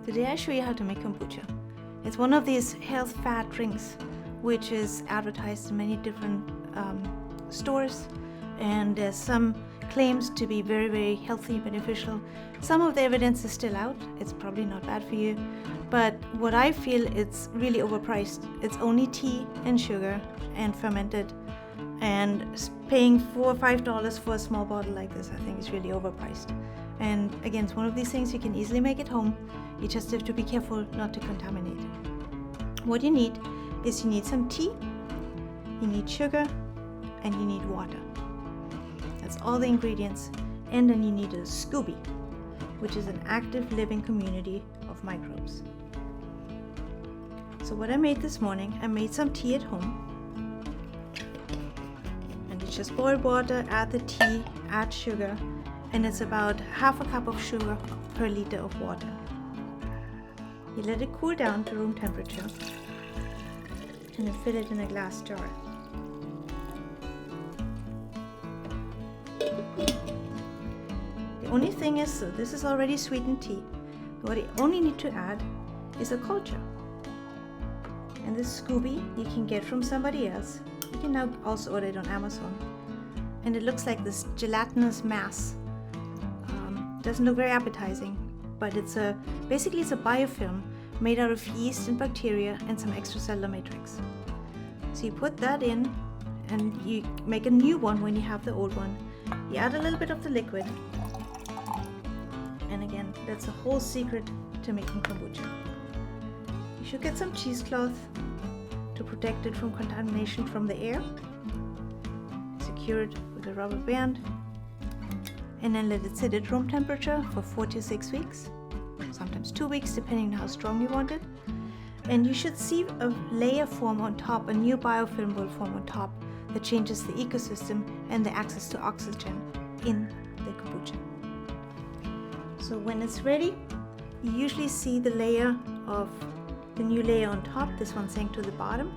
Today I show you how to make kombucha. It's one of these health fad drinks which is advertised in many different stores, and there's some claims to be very, very healthy, beneficial. Some of the evidence is still out. It's probably not bad for you, but what I feel, it's really overpriced. It's only tea and sugar and fermented, and paying $4 or $5 for a small bottle like this, I think is really overpriced. And again, it's one of these things you can easily make at home. You just have to be careful not to contaminate it. What you need is you need some tea, you need sugar, and you need water. That's all the ingredients. And then you need a SCOBY, which is an active living community of microbes. So what I made this morning, I made some tea at home. And you just boil water, add the tea, add sugar, and it's about half a cup of sugar per liter of water. You let it cool down to room temperature and then fill it in a glass jar. The only thing is, so this is already sweetened tea. What you only need to add is a culture. And this SCOBY you can get from somebody else. You can now also order it on Amazon. And it looks like this gelatinous mass. Doesn't look very appetizing, but basically it's a biofilm made out of yeast and bacteria and some extracellular matrix. So you put that in and you make a new one when you have the old one. You add a little bit of the liquid, and again, that's the whole secret to making kombucha. You should get some cheesecloth to protect it from contamination from the air. Secure it with a rubber band, and then let it sit at room temperature for 4 to 6 weeks, sometimes 2 weeks depending on how strong you want it. And you should see a layer form on top, a new biofilm will form on top that changes the ecosystem and the access to oxygen in the kombucha. So when it's ready, you usually see the layer of the new layer on top, this one sank to the bottom,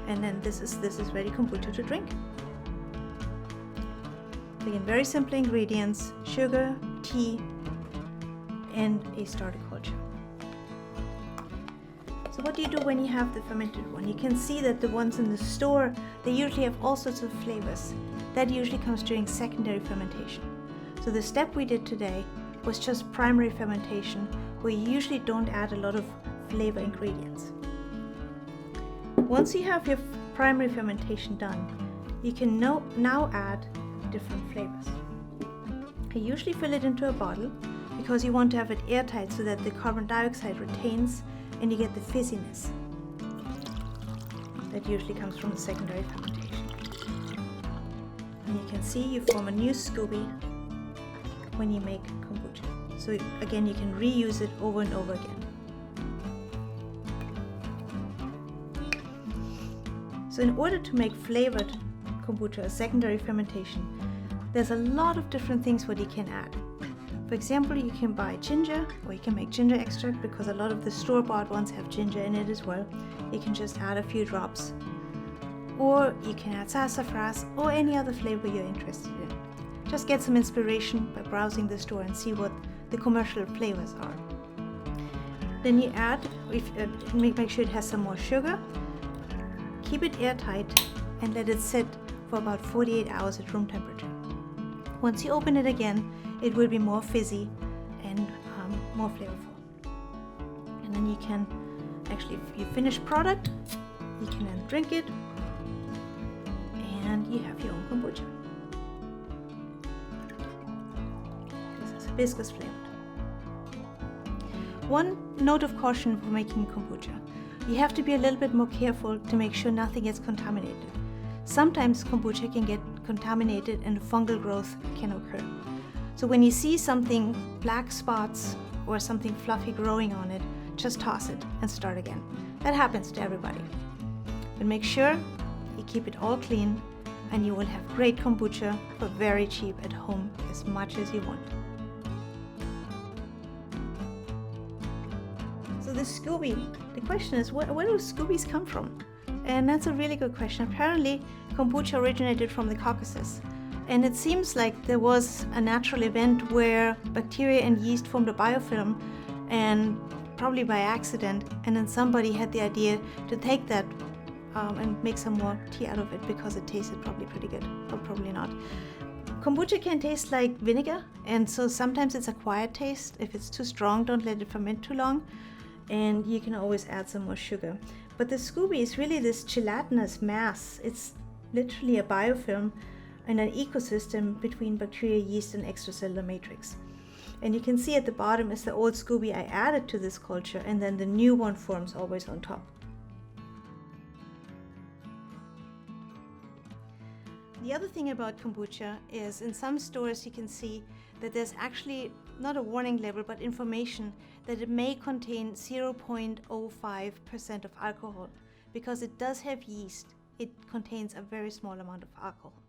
and then this is ready kombucha to drink. Again, very simple ingredients: sugar, tea, and a starter culture. So what do you do when you have the fermented one? You can see that the ones in the store, they usually have all sorts of flavors. That usually comes during secondary fermentation. So the step we did today was just primary fermentation, where you usually don't add a lot of flavor ingredients. Once you have your primary fermentation done, you can now add different flavors. I usually fill it into a bottle because you want to have it airtight so that the carbon dioxide retains and you get the fizziness that usually comes from the secondary fermentation. And you can see you form a new SCOBY when you make kombucha. So again, you can reuse it over and over again. So in order to make flavored kombucha, a secondary fermentation, there's a lot of different things what you can add. For example, you can buy ginger, or you can make ginger extract because a lot of the store-bought ones have ginger in it as well. You can just add a few drops, or you can add sassafras or any other flavor you're interested in. Just get some inspiration by browsing the store and see what the commercial flavors are. Then you add, make sure it has some more sugar, keep it airtight, and let it sit for about 48 hours at room temperature. Once you open it again, it will be more fizzy and more flavorful. And then you can actually, if you finish product, you can then drink it, and you have your own kombucha. This is hibiscus flavored. One note of caution for making kombucha: you have to be a little bit more careful to make sure nothing gets contaminated. Sometimes kombucha can get contaminated and fungal growth can occur. So when you see something, black spots or something fluffy growing on it, just toss it and start again. That happens to everybody. But make sure you keep it all clean, and you will have great kombucha for very cheap at home, as much as you want. So the SCOBY, the question is, where do SCOBYs come from? And that's a really good question. Apparently, kombucha originated from the Caucasus. And it seems like there was a natural event where bacteria and yeast formed a biofilm and probably by accident, and then somebody had the idea to take that and make some more tea out of it because it tasted probably pretty good, but probably not. Kombucha can taste like vinegar, and so sometimes it's a quiet taste. If it's too strong, don't let it ferment too long, and you can always add some more sugar. But the SCOBY is really this gelatinous mass. It's literally a biofilm and an ecosystem between bacteria, yeast, and extracellular matrix. And you can see at the bottom is the old SCOBY I added to this culture, and then the new one forms always on top. The other thing about kombucha is in some stores you can see that there's actually not a warning label, but information that it may contain 0.05% of alcohol. Because it does have yeast, it contains a very small amount of alcohol.